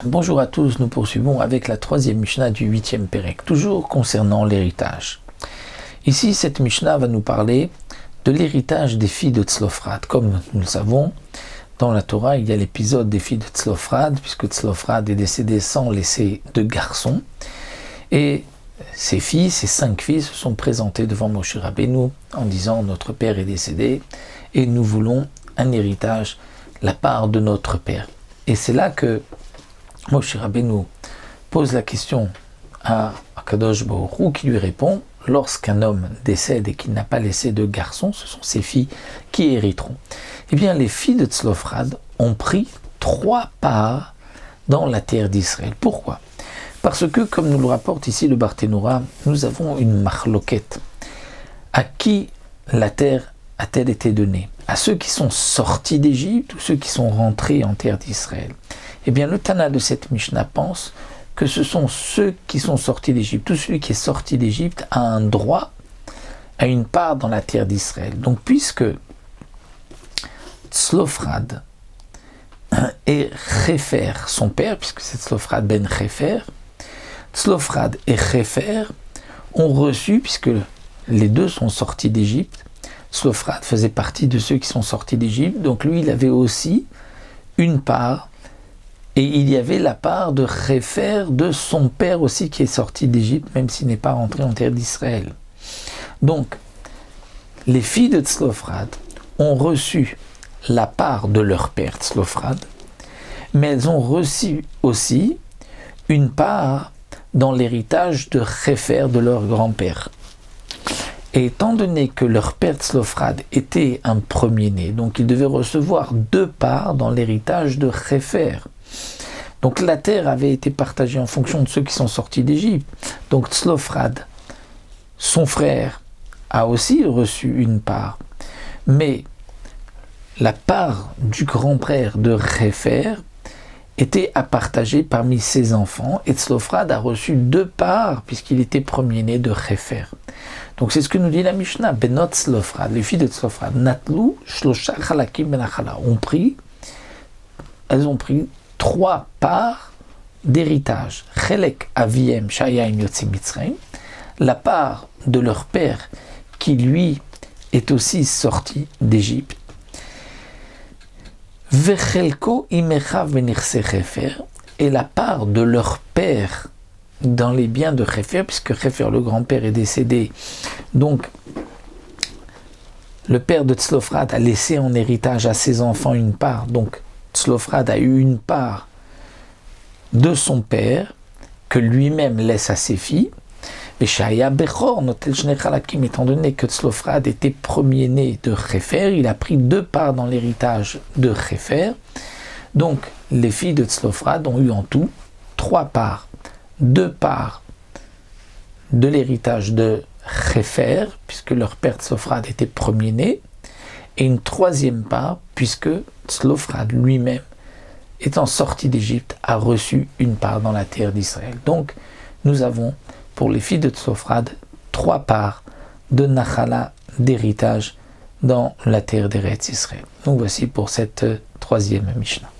Bonjour à tous, nous poursuivons avec la troisième Mishnah du 8e Pérec, toujours concernant l'héritage. Ici, cette Mishnah va nous parler de l'héritage des filles de Tzlophrad. Comme nous le savons, dans la Torah, il y a l'épisode des filles de Tzlophrad, puisque Tzlophrad est décédé sans laisser de garçons. Et ses filles, ses 5 filles, se sont présentées devant Moshe Rabbeinu en disant « Notre père est décédé et nous voulons un héritage, la part de notre père. » Et c'est là que Moshe Rabbeinu pose la question à Akadosh Baruch Hu qui lui répond « Lorsqu'un homme décède et qu'il n'a pas laissé de garçons, ce sont ses filles qui hériteront. » Eh bien, les filles de Tzlophrad ont pris 3 parts dans la terre d'Israël. Pourquoi ? Parce que, comme nous le rapporte ici le Barthénoura, nous avons une marloquette. À qui la terre a-t-elle été donnée ? À ceux qui sont sortis d'Égypte ou ceux qui sont rentrés en terre d'Israël ? Eh bien, le Tana de cette Mishnah pense que ce sont ceux qui sont sortis d'Égypte. Tout celui qui est sorti d'Égypte a un droit à une part dans la terre d'Israël. Donc, puisque Tzlophrad et Chefer, son père, puisque c'est Tzlophrad ben Chefer, Tzlophrad et Chefer ont reçu, puisque les deux sont sortis d'Égypte, Tzlophrad faisait partie de ceux qui sont sortis d'Égypte, donc lui il avait aussi une part, et il y avait la part de Chefer, de son père aussi qui est sorti d'Égypte, même s'il n'est pas rentré en terre d'Israël. Donc, les filles de Tzlophrad ont reçu la part de leur père Tzlophrad, mais elles ont reçu aussi une part dans l'héritage de Chefer, de leur grand-père. Et étant donné que leur père Tzlophrad était un premier-né, donc il devait recevoir 2 parts dans l'héritage de Chefer. Donc la terre avait été partagée en fonction de ceux qui sont sortis d'Égypte. Donc Tzlophrad, son frère, a aussi reçu une part. Mais la part du grand-père de Chefer était à partager parmi ses enfants, et Tzlophrad a reçu 2 parts, puisqu'il était premier-né de Chefer. Donc c'est ce que nous dit la Mishnah, Benot Tzlophrad, les filles de Tzlophrad, Natlu, Shlosha Chalakim Benachala, elles ont pris 3 parts d'héritage. Chelek Aviem Shayim Yotzim Mitzrayim, la part de leur père, qui lui est aussi sorti d'Égypte. Vechelko Imechav Benirse Chefer, et la part de leur père dans les biens de Chefer, puisque Chefer, le grand-père, est décédé. Donc, le père de Tzlophrad a laissé en héritage à ses enfants une part. Donc, Tzlophrad a eu une part de son père, que lui-même laisse à ses filles. Et Shaya Bechor, étant donné que Tzlophrad était premier-né de Chefer, il a pris 2 parts dans l'héritage de Chefer. Donc, les filles de Tzlophrad ont eu en tout 3 parts. 2 parts de l'héritage de Chefer, puisque leur père Tzlophrad était premier-né, et une 3e part, puisque Tzlophrad lui-même, étant sorti d'Égypte, a reçu une part dans la terre d'Israël. Donc, nous avons, pour les filles de Tzlophrad, 3 parts de Nachala, d'héritage, dans la terre d'Eretz Israël. Donc voici pour cette 3e Mishnah.